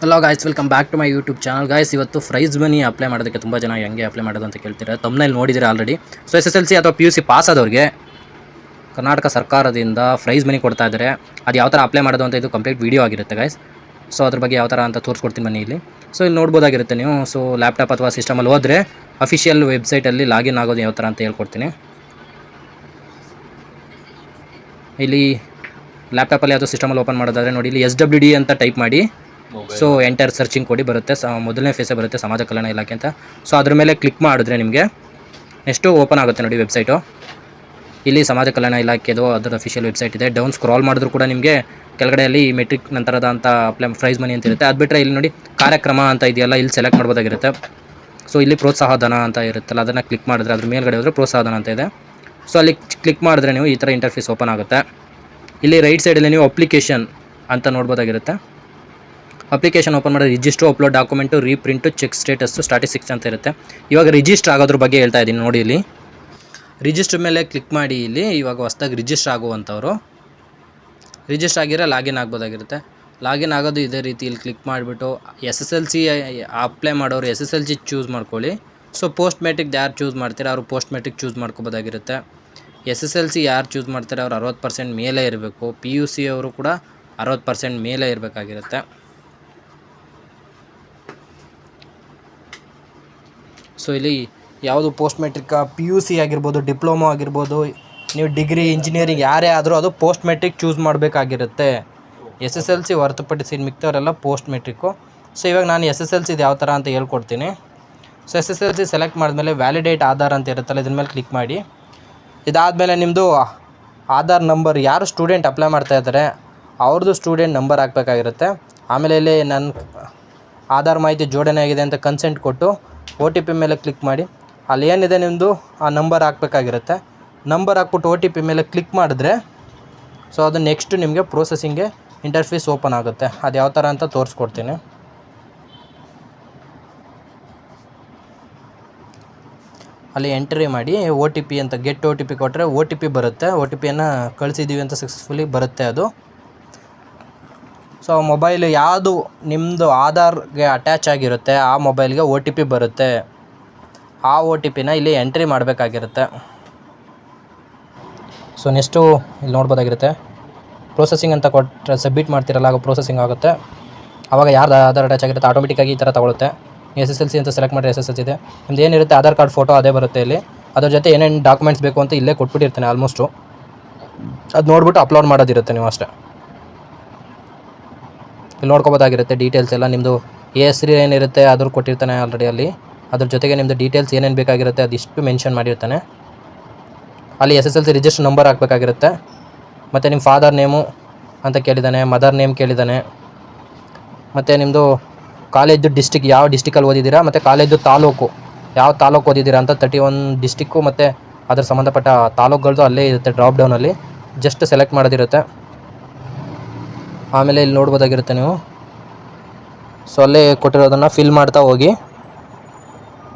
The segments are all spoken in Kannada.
Hello guys, welcome back to my YouTube channel. Guys, ಇವತ್ತು ಪ್ರೈಸ್ ಮನಿ ಅಪ್ಲೈ ಮಾಡೋದಕ್ಕೆ ತುಂಬ ಜನ ಹೆಂಗೆ ಅಪ್ಲೈ ಮಾಡೋದು ಅಂತ ಕೇಳ್ತೀರಾ. ತಮ್ಮನೇಲಿ ನೋಡಿದರೆ ಆಲ್ರೆಡಿ. ಸೊ SSLC ಅಥವಾ PUC ಪಾಸ್ ಆದವ್ರಿಗೆ ಕರ್ನಾಟಕ ಸರ್ಕಾರದಿಂದ ಪ್ರೈಸ್ ಮನಿ ಕೊಡ್ತಾ ಇದ್ದಾರೆ. ಅದು ಯಾವ ಥರ ಅಪ್ಲೈ ಮಾಡೋದು ಅಂತ ಇದು ಕಂಪ್ಲೀಟ್ ವೀಡಿಯೋ ಆಗಿರುತ್ತೆ ಗಾಯ್ಸ್. ಸೊ ಅದ್ರ ಬಗ್ಗೆ ಯಾವ ಥರ ಅಂತ ತೋರಿಸ್ಕೊಡ್ತೀನಿ ಬನ್ನಿ ಇಲ್ಲಿ. ಸೊ ಇಲ್ಲಿ ನೋಡ್ಬೋದಾಗಿರುತ್ತೆ ನೀವು. ಸೊ ಲ್ಯಾಪ್ಟಾಪ್ ಅಥವಾ ಸಿಸ್ಟಮಲ್ಲಿ ಹೋದರೆ ಅಫಿಷಿಯಲ್ ವೆಬ್ಸೈಟಲ್ಲಿ ಲಾಗಿನ್ ಆಗೋದು ಯಾವ ಥರ ಅಂತ ಹೇಳ್ಕೊಡ್ತೀನಿ. ಇಲ್ಲಿ ಲ್ಯಾಪ್ಟಾಪಲ್ಲಿ ಯಾವುದೋ ಸಿಸ್ಟಮಲ್ಲಿ ಓಪನ್ ಮಾಡೋದಾದರೆ ನೋಡಿ, ಇಲ್ಲಿ SWD ಅಂತ ಟೈಪ್ ಮಾಡಿ. ಸೊ ಎಂಟರ್ ಸರ್ಚಿಂಗ್ ಕೊಡಿ, ಬರುತ್ತೆ. ಮೊದಲನೇ ಫೇಸೇ ಬರುತ್ತೆ, ಸಮಾಜ ಕಲ್ಯಾಣ ಇಲಾಖೆ ಅಂತ. ಸೊ ಅದ್ರ ಮೇಲೆ ಕ್ಲಿಕ್ ಮಾಡಿದ್ರೆ ನಿಮಗೆ ನೆಕ್ಸ್ಟು ಓಪನ್ ಆಗುತ್ತೆ ನೋಡಿ ವೆಬ್ಸೈಟು. ಇಲ್ಲಿ ಸಮಾಜ ಕಲ್ಯಾಣ ಇಲಾಖೆದು ಅದರ ಅಫಿಷಿಯಲ್ ವೆಬ್ಸೈಟ್ ಇದೆ. ಡೌನ್ ಸ್ಕ್ರಾಲ್ ಮಾಡಿದ್ರು ಕೂಡ ನಿಮಗೆ ಕೆಳಗಡೆಯಲ್ಲಿ ಮೆಟ್ರಿಕ್ ನಂತರದ ಅಂತ ಅಪ್ಲೈ ಪ್ರೈಸ್ ಮನಿ ಅಂತ ಇರುತ್ತೆ. ಅದು ಬಿಟ್ಟರೆ ಇಲ್ಲಿ ನೋಡಿ ಕಾರ್ಯಕ್ರಮ ಅಂತ ಇದೆಯಲ್ಲ, ಇಲ್ಲಿ ಸೆಲೆಕ್ಟ್ ಮಾಡ್ಬೋದಾಗಿರುತ್ತೆ. ಸೊ ಇಲ್ಲಿ ಪ್ರೋತ್ಸಾಹ ಧನ ಅಂತ ಇರುತ್ತಲ್ಲ, ಅದನ್ನು ಕ್ಲಿಕ್ ಮಾಡಿದ್ರೆ ಅದ್ರ ಮೇಲ್ಗಡೆ ಹೋದರೆ ಪ್ರೋತ್ಸಾಹ ಧನ ಅಂತ ಇದೆ. ಸೊ ಅಲ್ಲಿ ಕ್ಲಿಕ್ ಮಾಡಿದ್ರೆ ನೀವು ಈ ಥರ ಇಂಟರ್ಫೇಸ್ ಓಪನ್ ಆಗುತ್ತೆ. ಇಲ್ಲಿ ರೈಟ್ ಸೈಡಲ್ಲಿ ನೀವು ಅಪ್ಲಿಕೇಶನ್ ಅಂತ ನೋಡ್ಬೋದಾಗಿರುತ್ತೆ. ಅಪ್ಲಿಕೇಶನ್ ಓಪನ್ ಮಾಡಿ register, upload document, reprint, check status, statistics ಅಂತ ಇರುತ್ತೆ. ಇವಾಗ ರಿಜಿಸ್ಟರ್ ಆಗೋದ್ರ ಬಗ್ಗೆ ಹೇಳ್ತಾ ಇದ್ದೀನಿ ನೋಡಿ. ಇಲ್ಲಿ ರಿಜಿಸ್ಟರ್ ಮೇಲೆ ಕ್ಲಿಕ್ ಮಾಡಿ. ಇಲ್ಲಿ ಇವಾಗ ಹೊಸದಾಗಿ ರಿಜಿಸ್ಟರ್ ಆಗುವಂಥವ್ರು ರಿಜಿಸ್ಟರ್ ಆಗಿರೋ ಲಾಗಿನ್ ಆಗ್ಬೋದಾಗಿರುತ್ತೆ. ಲಾಗಿನ್ ಆಗೋದು ಇದೇ ರೀತಿ. ಇಲ್ಲಿ ಕ್ಲಿಕ್ ಮಾಡಿಬಿಟ್ಟು SSLC ಅಪ್ಲೈ ಮಾಡೋರು SSLC ಚೂಸ್ ಮಾಡ್ಕೊಳ್ಳಿ. ಸೊ ಪೋಸ್ಟ್ ಮೆಟ್ರಿಕ್ ಯಾರು ಚೂಸ್ ಮಾಡ್ತೀರಾ ಅವರು ಪೋಸ್ಟ್ ಮೆಟ್ರಿಕ್ ಚೂಸ್ ಮಾಡ್ಕೋಬೋದಾಗಿರುತ್ತೆ. SSLC ಯಾರು ಚೂಸ್ ಮಾಡ್ತಾರೆ ಅವ್ರು 60% ಮೇಲೆ ಇರಬೇಕು. PUC ಅವರು ಕೂಡ 60% ಮೇಲೆ ಇರಬೇಕಾಗಿರುತ್ತೆ. ಸೊ ಇಲ್ಲಿ ಯಾವುದು ಪೋಸ್ಟ್ ಮೆಟ್ರಿಕ್ PUC ಆಗಿರ್ಬೋದು, ಡಿಪ್ಲೊಮೊ ಆಗಿರ್ಬೋದು, ನೀವು ಡಿಗ್ರಿ, ಇಂಜಿನಿಯರಿಂಗ್ ಯಾರೇ ಆದರೂ ಅದು ಪೋಸ್ಟ್ ಮೆಟ್ರಿಕ್ ಚೂಸ್ ಮಾಡಬೇಕಾಗಿರುತ್ತೆ. SSLC ಹೊರತುಪಡಿಸಿ ಮಿಕ್ತವರೆಲ್ಲ ಪೋಸ್ಟ್ ಮೆಟ್ರಿಕ್ಕು. ಸೊ ಇವಾಗ ನಾನು SSLC ಯಾವ ಥರ ಅಂತ ಹೇಳ್ಕೊಡ್ತೀನಿ. ಸೊ SSLC ಸೆಲೆಕ್ಟ್ ಮಾಡಿದ್ಮೇಲೆ ವ್ಯಾಲಿಡೇಟ್ ಆಧಾರ್ ಅಂತ ಇರುತ್ತಲ್ಲ, ಇದ್ರ ಮೇಲೆ ಕ್ಲಿಕ್ ಮಾಡಿ. ಇದಾದಮೇಲೆ ನಿಮ್ಮದು ಆಧಾರ್ ನಂಬರ್, ಯಾರು ಸ್ಟೂಡೆಂಟ್ ಅಪ್ಲೈ ಮಾಡ್ತಾ ಇದ್ದಾರೆ ಅವ್ರದ್ದು ಸ್ಟೂಡೆಂಟ್ ನಂಬರ್ ಹಾಕಬೇಕಾಗಿರುತ್ತೆ. ಆಮೇಲೆ ಇಲ್ಲಿ ನನ್ನ ಆಧಾರ್ ಮಾಹಿತಿ ಜೋಡಣೆ ಆಗಿದೆ ಅಂತ ಕನ್ಸೆಂಟ್ ಕೊಟ್ಟು OTP ಮೇಲೆ ಕ್ಲಿಕ್ ಮಾಡಿ. ಅಲ್ಲಿ ಏನಿದೆ ನಿಮ್ಮದು ಆ ನಂಬರ್ ಹಾಕಬೇಕಾಗಿರುತ್ತೆ. ನಂಬರ್ ಹಾಕ್ಬಿಟ್ಟು OTP ಮೇಲೆ ಕ್ಲಿಕ್ ಮಾಡಿದ್ರೆ ಸೊ ಅದು ನೆಕ್ಸ್ಟ್ ನಿಮಗೆ ಪ್ರೋಸೆಸಿಂಗ್ಗೆ ಇಂಟರ್ಫೇಸ್ ಓಪನ್ ಆಗುತ್ತೆ. ಅದು ಯಾವ ಥರ ಅಂತ ತೋರಿಸ್ಕೊಡ್ತೀನಿ. ಅಲ್ಲಿ ಎಂಟ್ರಿ ಮಾಡಿ OTP ಅಂತ ಗೆಟ್ OTP ಕೊಟ್ಟರೆ OTP ಬರುತ್ತೆ. OTPಯನ್ನು ಕಳಿಸಿದ್ದೀವಿ ಅಂತ ಸಕ್ಸಸ್ಫುಲಿ ಬರುತ್ತೆ ಅದು. ಸೊ ಮೊಬೈಲ್ ಯಾವುದು ನಿಮ್ಮದು ಆಧಾರ್ಗೆ ಅಟ್ಯಾಚ್ ಆಗಿರುತ್ತೆ ಆ ಮೊಬೈಲ್ಗೆ OTP ಬರುತ್ತೆ. ಆ OTPನ ಇಲ್ಲಿ ಎಂಟ್ರಿ ಮಾಡಬೇಕಾಗಿರುತ್ತೆ. ಸೊ ನೆಕ್ಸ್ಟು ಇಲ್ಲಿ ನೋಡ್ಬೋದಾಗಿರುತ್ತೆ. ಪ್ರೋಸೆಸಿಂಗ್ ಅಂತ ಕೊಟ್ಟರೆ ಸಬ್ಮಿಟ್ ಮಾಡ್ತಿರಲ್ಲ, ಆಗ ಪ್ರೋಸೆಸಿಂಗ್ ಆಗುತ್ತೆ. ಆವಾಗ ಯಾರ್ದು ಆಧಾರ್ ಅಟ್ಯಾಚ್ ಆಗಿರುತ್ತೆ ಆಟೋಮೆಟಿಕ್ಕಾಗಿ ಈ ಥರ ತಗೊಳುತ್ತೆ. SSLC ಅಂತ ಸೆಲೆಕ್ಟ್ ಮಾಡಿದ್ರೆ SSLC ಇದೆ. ನಿಮ್ದು ಏನಿರುತ್ತೆ ಆಧಾರ್ ಕಾರ್ಡ್ ಫೋಟೋ ಅದೇ ಬರುತ್ತೆ ಇಲ್ಲಿ. ಅದ್ರ ಜೊತೆ ಏನೇನು ಡಾಕ್ಯುಮೆಂಟ್ಸ್ ಬೇಕು ಅಂತ ಇಲ್ಲೇ ಕೊಟ್ಬಿಟ್ಟಿರ್ತಾನೆ ಆಲ್ಮೋಸ್ಟು. ಅದು ನೋಡ್ಬಿಟ್ಟು ಅಪ್ಲೋಡ್ ಮಾಡೋದಿರುತ್ತೆ ನೀವು ಅಷ್ಟೇ. ಇಲ್ಲಿ ನೋಡ್ಕೋಬೋದಾಗಿರುತ್ತೆ ಡೀಟೇಲ್ಸ್ ಎಲ್ಲ. ನಿಮ್ಮದು ಹೆಸ್ರು ಏನಿರುತ್ತೆ ಅದ್ರ ಕೊಟ್ಟಿರ್ತಾನೆ ಆಲ್ರೆಡಿ ಅಲ್ಲಿ. ಅದ್ರ ಜೊತೆಗೆ ನಿಮ್ಮದು ಡೀಟೇಲ್ಸ್ ಏನೇನು ಬೇಕಾಗಿರುತ್ತೆ ಅದಿಷ್ಟು ಮೆನ್ಷನ್ ಮಾಡಿರ್ತಾನೆ. ಅಲ್ಲಿ SSLC ರಿಜಿಸ್ಟರ್ ನಂಬರ್ ಹಾಕಬೇಕಾಗಿರುತ್ತೆ. ಮತ್ತು ನಿಮ್ಮ ಫಾದರ್ ನೇಮು ಅಂತ ಕೇಳಿದ್ದಾನೆ, ಮದರ್ ನೇಮ್ ಕೇಳಿದ್ದಾನೆ. ಮತ್ತು ನಿಮ್ಮದು ಕಾಲೇಜು ಡಿಸ್ಟಿಕ್, ಯಾವ ಡಿಸ್ಟಿಕಲ್ಲಿ ಓದಿದ್ದೀರಾ, ಮತ್ತು ಕಾಲೇಜು ತಾಲೂಕು ಯಾವ ತಾಲೂಕು ಓದಿದ್ದೀರಾ ಅಂತ 31 ಡಿಸ್ಟಿಕ್ಕು ಮತ್ತು ಅದ್ರ ಸಂಬಂಧಪಟ್ಟ ತಾಲೂಕುಗಳದ್ದು ಅಲ್ಲೇ ಇರುತ್ತೆ ಡ್ರಾಪ್ ಡೌನಲ್ಲಿ. ಜಸ್ಟ್ ಸೆಲೆಕ್ಟ್ ಮಾಡೋದಿರುತ್ತೆ. ಆಮೇಲೆ ಇಲ್ಲಿ ನೋಡ್ಬೋದಾಗಿರುತ್ತೆ ನೀವು. ಸೊ ಅಲ್ಲೇ ಕೊಟ್ಟಿರೋದನ್ನು ಫಿಲ್ ಮಾಡ್ತಾ ಹೋಗಿ.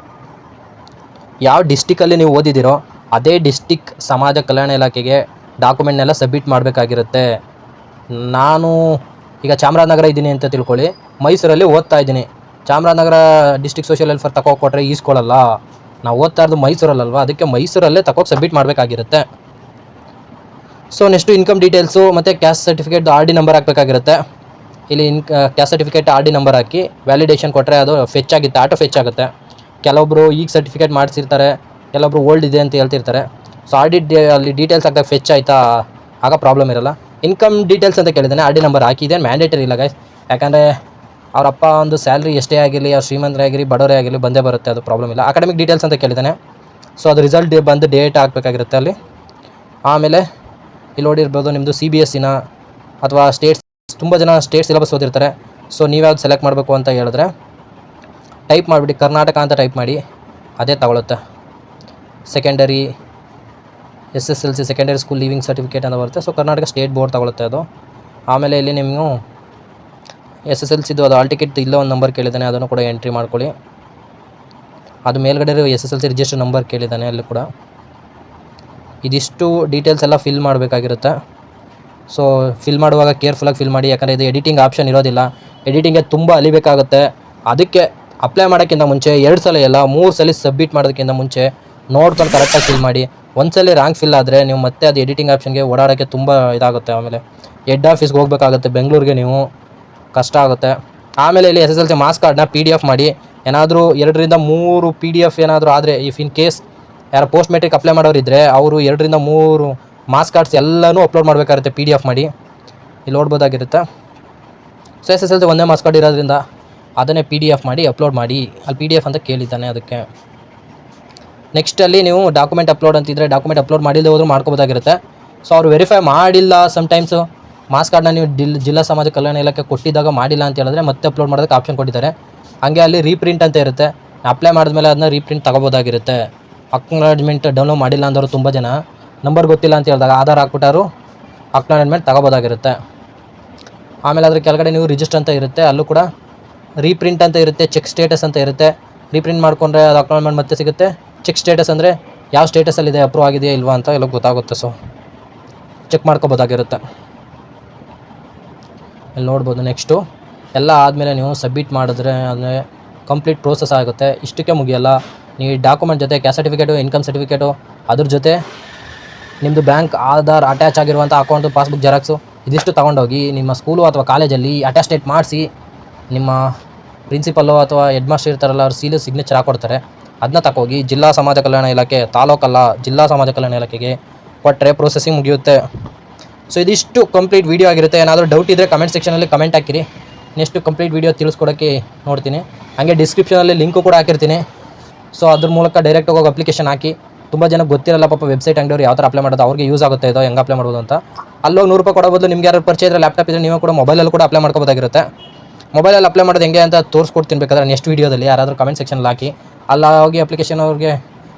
ಯಾವ ಡಿಸ್ಟಿಕಲ್ಲಿ ನೀವು ಓದಿದ್ದೀರೋ ಅದೇ ಡಿಸ್ಟಿಕ್ ಸಮಾಜ ಕಲ್ಯಾಣ ಇಲಾಖೆಗೆ ಡಾಕ್ಯುಮೆಂಟ್ನೆಲ್ಲ ಸಬ್ಮಿಟ್ ಮಾಡಬೇಕಾಗಿರುತ್ತೆ. ನಾನು ಈಗ ಚಾಮರಾಜನಗರ ಇದ್ದೀನಿ ಅಂತ ತಿಳ್ಕೊಳ್ಳಿ, ಮೈಸೂರಲ್ಲಿ ಓದ್ತಾ ಇದ್ದೀನಿ. ಚಾಮರಾಜನಗರ ಡಿಸ್ಟಿಕ್ ಸೋಷಿಯಲ್ ವೆಲ್ಫೇರ್ ತಗೋಕೊಟ್ರೆ ಈಸ್ಕೊಳ್ಳಲ್ಲ. ನಾವು ಓದ್ತಾ ಇರೋದು ಮೈಸೂರಲ್ಲಲ್ವ, ಅದಕ್ಕೆ ಮೈಸೂರಲ್ಲೇ ತಗೋಗಿ ಸಬ್ಮಿಟ್ ಮಾಡಬೇಕಾಗಿರುತ್ತೆ. ಸೊ ನೆಕ್ಸ್ಟು ಇನ್ಕಮ್ ಡೀಟೇಲ್ಸು ಮತ್ತು ಕ್ಯಾಸ್ಟ್ ಸರ್ಟಿಫಿಕೇಟ್ RD ನಂಬರ್ ಹಾಕಬೇಕಾಗಿರುತ್ತೆ. ಇಲ್ಲಿ ಕ್ಯಾಸ್ಟ್ ಸರ್ಟಿಫಿಕೇಟ್ RD ನಂಬರ್ ಹಾಕಿ ವ್ಯಾಲಿಡೇಷನ್ ಕೊಟ್ಟರೆ ಅದು ಫೆಚ್ ಆಗುತ್ತೆ, ಆಟೋ ಫೆಚ್ ಆಗುತ್ತೆ. ಕೆಲವೊಬ್ಬರು ಈಗ ಸರ್ಟಿಫಿಕೇಟ್ ಮಾಡಿಸಿರ್ತಾರೆ, ಕೆಲವೊಬ್ರು ಓಲ್ಡ್ ಇದೆ ಅಂತ ಹೇಳ್ತಿರ್ತಾರೆ. ಸೊ ಅಲ್ಲಿ ಡೀಟೇಲ್ಸ್ ಹಾಕಿದಾಗ ಫೆಚ್ ಆಯಿತಾ, ಆಗ ಪ್ರಾಬ್ಲಮ್ ಇರೋಲ್ಲ. ಇನ್ಕಮ್ ಡೀಟೇಲ್ಸ್ ಅಂತ ಕೇಳಿದ್ದಾನೆ, RD ನಂಬರ್ ಹಾಕಿದೆ, ಮ್ಯಾಂಡೇಟರಿ ಇಲ್ಲ ಗೈಸ್. ಯಾಕಂದರೆ ಅವರಪ್ಪ ಒಂದು ಸ್ಯಾಲ್ರಿ ಎಷ್ಟೇ ಆಗಿರಲಿ, ಅವ್ರು ಶ್ರೀಮಂತರೇ ಆಗಿರಲಿ ಬಡವರೇ ಆಗಿರಲಿ ಬಂದೇ ಬರುತ್ತೆ, ಅದು ಪ್ರಾಬ್ಲಮ್ ಇಲ್ಲ. ಅಕಾಡೆಮಿಕ್ ಡೀಟೇಲ್ಸ್ ಅಂತ ಕೇಳಿದ್ದಾನೆ. ಸೊ ಅದು ರಿಸಲ್ಟ್ ಬಂದು ಡೇಟ್ ಹಾಕಬೇಕಾಗಿರುತ್ತೆ ಅಲ್ಲಿ. ಆಮೇಲೆ ಇಲ್ಲಿ ನೋಡಿರ್ಬೋದು ನಿಮ್ಮದು CBSEನ ಅಥವಾ ಸ್ಟೇಟ್ಸ್. ತುಂಬ ಜನ ಸ್ಟೇಟ್ ಸಿಲೆಬಸ್ ಓದಿರ್ತಾರೆ. ಸೊ ನೀವ್ಯಾವ್ದು ಸೆಲೆಕ್ಟ್ ಮಾಡಬೇಕು ಅಂತ ಹೇಳಿದ್ರೆ ಟೈಪ್ ಮಾಡಿಬಿಟ್ಟು ಕರ್ನಾಟಕ ಅಂತ ಟೈಪ್ ಮಾಡಿ, ಅದೇ ತಗೊಳುತ್ತೆ. Secondary SSLC secondary school leaving certificate ಅಂತ ಬರುತ್ತೆ. ಸೊ ಕರ್ನಾಟಕ ಸ್ಟೇಟ್ ಬೋರ್ಡ್ ತಗೊಳುತ್ತೆ ಅದು. ಆಮೇಲೆ ಇಲ್ಲಿ ನೀವು SSLCದು ಅದು ಆಲ್ ಟಿಕೆಟ್ ಇಲ್ಲೇ ಒಂದು ನಂಬರ್ ಕೇಳಿದ್ದಾನೆ, ಅದನ್ನು ಕೂಡ ಎಂಟ್ರಿ ಮಾಡ್ಕೊಳ್ಳಿ. ಅದು ಮೇಲ್ಗಡೆ SSLC ರಿಜಿಸ್ಟರ್ ನಂಬರ್ ಕೇಳಿದ್ದಾನೆ ಅಲ್ಲಿ ಕೂಡ. ಇದಿಷ್ಟು ಡೀಟೇಲ್ಸ್ ಎಲ್ಲ ಫಿಲ್ ಮಾಡಬೇಕಾಗಿರುತ್ತೆ. ಸೊ ಫಿಲ್ ಮಾಡುವಾಗ ಕೇರ್ಫುಲ್ಲಾಗಿ ಫಿಲ್ ಮಾಡಿ, ಯಾಕಂದರೆ ಇದು ಎಡಿಟಿಂಗ್ ಆಪ್ಷನ್ ಇರೋದಿಲ್ಲ. ಎಡಿಟಿಂಗ್ಗೆ ತುಂಬ ಅಲಿಬೇಕಾಗುತ್ತೆ. ಅದಕ್ಕೆ ಅಪ್ಲೈ ಮಾಡೋಕ್ಕಿಂತ ಮುಂಚೆ 2 ಸಲ ಎಲ್ಲ 3 ಸಲ ಸಬ್ಮಿಟ್ ಮಾಡೋದಕ್ಕಿಂತ ಮುಂಚೆ ನೋಡ್ಕೊಂಡು ಕರೆಕ್ಟಾಗಿ ಫಿಲ್ ಮಾಡಿ. ಒಂದು ಸಲ ರಾಂಗ್ ಫಿಲ್ ಆದರೆ ನೀವು ಮತ್ತೆ ಅದು ಎಡಿಟಿಂಗ್ ಆಪ್ಷನ್ಗೆ ಓಡಾಡೋಕ್ಕೆ ತುಂಬ ಇದಾಗುತ್ತೆ. ಆಮೇಲೆ ಹೆಡ್ ಆಫೀಸ್ಗೆ ಹೋಗಬೇಕಾಗುತ್ತೆ ಬೆಂಗಳೂರಿಗೆ, ನೀವು ಕಷ್ಟ ಆಗುತ್ತೆ. ಆಮೇಲೆ ಇಲ್ಲಿ SSLC ಮಾರ್ಕ್ಸ್ ಕಾರ್ಡ್ನ PDF ಮಾಡಿ. ಏನಾದರೂ 2 ರಿಂದ 3 PDF ಏನಾದರೂ ಆದರೆ, ಇಫ್ ಇನ್ ಕೇಸ್ ಯಾರು ಪೋಸ್ಟ್ ಮೆಟ್ರಿಕ್ ಅಪ್ಲೈ ಮಾಡೋರಿದ್ದರೆ ಅವರು 2 ರಿಂದ 3 ಮಾರ್ಕ್ಸ್ ಕಾರ್ಡ್ಸ್ ಎಲ್ಲನೂ ಅಪ್ಲೋಡ್ ಮಾಡಬೇಕಾಗುತ್ತೆ PDF ಮಾಡಿ. ಇಲ್ಲಿ ನೋಡ್ಬೋದಾಗಿರುತ್ತೆ. ಸೊ SSLC ಒಂದೇ ಮಾರ್ಕ್ಸ್ ಕಾರ್ಡ್ ಇರೋದ್ರಿಂದ ಅದನ್ನೇ PDF ಮಾಡಿ ಅಪ್ಲೋಡ್ ಮಾಡಿ. ಅಲ್ಲಿ PDF ಅಂತ ಕೇಳಿದ್ದಾನೆ ಅದಕ್ಕೆ. ನೆಕ್ಸ್ಟಲ್ಲಿ ನೀವು ಡಾಕ್ಯುಮೆಂಟ್ ಅಪ್ಲೋಡ್ ಅಂತಿದ್ರೆ ಡಾಕ್ಯುಮೆಂಟ್ ಅಪ್ಲೋಡ್ ಮಾಡಿಲ್ಲದೆ ಹೋದರೂ ಮಾಡ್ಕೋಬೋದಾಗಿರುತ್ತೆ. ಸೊ ಅವ್ರು ವೆರಿಫೈ ಮಾಡಿಲ್ಲ, ಸಮ್ಟೈಮ್ಸು ಮಾರ್ಕ್ಸ್ ಕಾರ್ಡ್ನ ನೀವು ಜಿಲ್ಲಾ ಸಮಾಜ ಕಲ್ಯಾಣ ಇಲಾಖೆ ಕೊಟ್ಟಿದ್ದಾಗ ಮಾಡಿಲ್ಲ ಅಂತ ಹೇಳಿದ್ರೆ ಮತ್ತೆ ಅಪ್ಲೋಡ್ ಮಾಡೋದಕ್ಕೆ ಆಪ್ಷನ್ ಕೊಟ್ಟಿದ್ದಾರೆ. ಹಾಗೆ ಅಲ್ಲಿ ರೀಪ್ರಿಂಟ್ ಅಂತ ಇರುತ್ತೆ. ಅಪ್ಲೈ ಮಾಡಿದ್ಮೇಲೆ ಅದನ್ನ ರೀಪ್ರಿಂಟ್ ತೊಗೋಬೋದಾಗಿರುತ್ತೆ. ಅಕ್ನಾಲಜ್ಮೆಂಟ್ ಡೌನ್ಲೋಡ್ ಮಾಡಿಲ್ಲ ಅಂದವರು ತುಂಬ ಜನ ನಂಬರ್ ಗೊತ್ತಿಲ್ಲ ಅಂತ ಹೇಳಿದಾಗ ಆಧಾರ್ ಹಾಕ್ಬಿಟ್ಟಾರು ಅಕ್ನಾಲಜ್ಮೆಂಟ್ ತೊಗೋಬೋದಾಗಿರುತ್ತೆ. ಆಮೇಲೆ ಅದ್ರ ಕೆಳಗಡೆ ನೀವು ರಿಜಿಸ್ಟರ್ ಅಂತ ಇರುತ್ತೆ, ಅಲ್ಲೂ ಕೂಡ ರೀಪ್ರಿಂಟ್ ಅಂತ ಇರುತ್ತೆ, ಚೆಕ್ ಸ್ಟೇಟಸ್ ಅಂತ ಇರುತ್ತೆ. ರೀಪ್ರಿಂಟ್ ಮಾಡ್ಕೊಂಡ್ರೆ ಅದು ಅಕ್ನಾಲಜ್ಮೆಂಟ್ ಮತ್ತೆ ಸಿಗುತ್ತೆ. ಚೆಕ್ ಸ್ಟೇಟಸ್ ಅಂದರೆ ಯಾವ ಸ್ಟೇಟಸಲ್ಲಿದೆ, ಅಪ್ರೂವ್ ಆಗಿದೆಯಾ ಇಲ್ವಾ ಅಂತ ಎಲ್ಲ ಗೊತ್ತಾಗುತ್ತೆ. ಸೊ ಚೆಕ್ ಮಾಡ್ಕೋಬೋದಾಗಿರುತ್ತೆ. ಇಲ್ಲಿ ನೋಡ್ಬೋದು. ನೆಕ್ಸ್ಟು ಎಲ್ಲ ಆದಮೇಲೆ ನೀವು ಸಬ್ಮಿಟ್ ಮಾಡಿದ್ರೆ ಅಂದರೆ ಕಂಪ್ಲೀಟ್ ಪ್ರೋಸೆಸ್ ಆಗುತ್ತೆ. ಇಷ್ಟಕ್ಕೆ ಮುಗಿಯಲ್ಲ. ನೀವು ಡಾಕ್ಯುಮೆಂಟ್ ಜೊತೆ ಕ್ಯಾಸ್ಟ್ ಸರ್ಟಿಫಿಕೇಟು, ಇನ್ಕಮ್ ಸರ್ಟಿಫಿಕೇಟು, ಅದ್ರ ಜೊತೆ ನಿಮ್ಮದು ಬ್ಯಾಂಕ್ ಆಧಾರ್ ಅಟ್ಯಾಚ್ ಆಗಿರುವಂಥ ಅಕೌಂಟು, ಪಾಸ್ಬುಕ್ ಜೆರಾಕ್ಸು ಇದಿಷ್ಟು ತೊಗೊಂಡೋಗಿ ನಿಮ್ಮ ಸ್ಕೂಲು ಅಥವಾ ಕಾಲೇಜಲ್ಲಿ ಅಟ್ಯಾಸ್ಟೇಟ್ ಮಾಡಿಸಿ ನಿಮ್ಮ ಪ್ರಿನ್ಸಿಪಲ್ಲು ಅಥವಾ ಹೆಡ್ ಮಾಸ್ಟರ್ ಇರ್ತಾರಲ್ಲ ಅವ್ರು ಸೀಲು ಸಿಗ್ನೇಚರ್ ಹಾಕ್ಕೊಡ್ತಾರೆ. ಅದನ್ನ ತಗೋಗಿ ಜಿಲ್ಲಾ ಸಮಾಜ ಕಲ್ಯಾಣ ಇಲಾಖೆ, ತಾಲೂಕಲ್ಲ ಜಿಲ್ಲಾ ಸಮಾಜ ಕಲ್ಯಾಣ ಇಲಾಖೆಗೆ ಕೊಟ್ಟರೆ ಪ್ರೊಸೆಸಿಂಗ್ ಮುಗಿಯುತ್ತೆ. ಸೊ ಇದಿಷ್ಟು ಕಂಪ್ಲೀಟ್ ವೀಡಿಯೋ ಆಗಿರುತ್ತೆ. ಏನಾದರೂ ಡೌಟ್ ಇದ್ದರೆ ಕಮೆಂಟ್ ಸೆಕ್ಷನಲ್ಲಿ ಕಮೆಂಟ್ ಹಾಕಿರಿ. ನೆಕ್ಸ್ಟ್ ಕಂಪ್ಲೀಟ್ ವೀಡಿಯೋ ತಿಳಿಸ್ಕೊಡೋಕ್ಕೆ ನೋಡ್ತೀನಿ. ಹಾಗೆ ಡಿಸ್ಕ್ರಿಪ್ಷನಲ್ಲಿ ಲಿಂಕು ಕೂಡ ಹಾಕಿರ್ತೀನಿ. ಸೊ ಅದ್ರ ಮೂಲಕ ಡೈರೆಕ್ಟಾಗಿ ಹೋಗಿ ಅಪ್ಲಿಕೇಶನ್ ಹಾಕಿ. ತುಂಬ ಜನ ಗೊತ್ತಿರಲ್ಲ ಪಾಪ ವೆಬ್ಸೈಟ್ ಅಂಗಡಿಯವರು ಯಾವ ಥರ ಅಪ್ಲೈ ಮಾಡೋದು, ಅವ್ರಿಗೆ ಯೂಸ್ ಆಗುತ್ತೆ ಇದು ಹೆಂಗೆ ಅಪ್ಲೈ ಮಾಡ್ಬೋದು ಅಂತ. ಅಲ್ಲೋಗಿ 100 ರೂಪಾಯಿ ಕೊಡೋ ಬದಲು ನಿಮ್ಗೆ ಯಾರು ಪರಿಚಯ ಇದ್ದರೆ ಲ್ಯಾಪ್ಟಾಪ್ ಇದ್ದರೆ ನೀವು ಕೂಡ ಮೊಬೈಲಲ್ಲಿ ಕೂಡ ಅಪ್ಲೈ ಮಾಡ್ಕೋಬೋದಾಗಿರುತ್ತೆ. ಮೊಬೈಲಲ್ಲಿ ಅಪ್ಲೈ ಮಾಡೋದು ಹೆಂಗೆ ಅಂತ ತೋರಿಸ್ಕೊಡ್ತೀನಿ ಬೇಕಾದ್ರೆ ನೆಕ್ಸ್ಟ್ ವೀಡಿಯೋದಲ್ಲಿ. ಯಾರಾದರೂ ಕಮೆಂಟ್ ಸೆಕ್ಷನಲ್ಲಿ ಹಾಕಿ, ಅಲ್ಲ ಹೋಗಿ ಅಪ್ಲಿಕೇಶನ್ ಅವ್ರಿಗೆ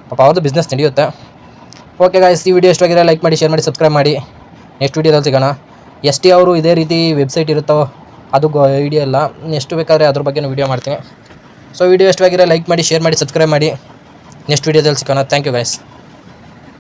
ಪಾಪ ಅವ್ರದ್ದು ಬಿಸ್ನೆಸ್ ನಡೆಯುತ್ತೆ. ಓಕೆ ಗಾಯ್ಸ್, ಈ ವಿಡಿಯೋ ಇಷ್ಟವಾಗಿರೋ ಲೈಕ್ ಮಾಡಿ, ಶೇರ್ ಮಾಡಿ, ಸಬ್ಸ್ಕ್ರೈಬ್ ಮಾಡಿ. ನೆಕ್ಸ್ಟ್ ವೀಡಿಯೋದಲ್ಲಿ ಸಿಗೋಣ. ST ಅವರು ಇದೇ ರೀತಿ ವೆಬ್ಸೈಟ್ ಇರುತ್ತೋ ಅದು ವಿಡಿಯೋ ಇಲ್ಲ, ಎಷ್ಟು ಬೇಕಾದರೆ ಅದ್ರ ಬಗ್ಗೆ ವೀಡಿಯೋ ಮಾಡ್ತೀನಿ. ಸೊ ವಿಡಿಯೋ ಇಷ್ಟವಾಗಿರೋ ಲೈಕ್ ಮಾಡಿ, ಶೇರ್ ಮಾಡಿ, ಸಬ್ಸ್ಕ್ರೈಬ್ ಮಾಡಿ. ನೆಕ್ಸ್ಟ್ ವೀಡಿಯೋದಲ್ಲಿ ಸಿಗೋಣ. Thank you guys.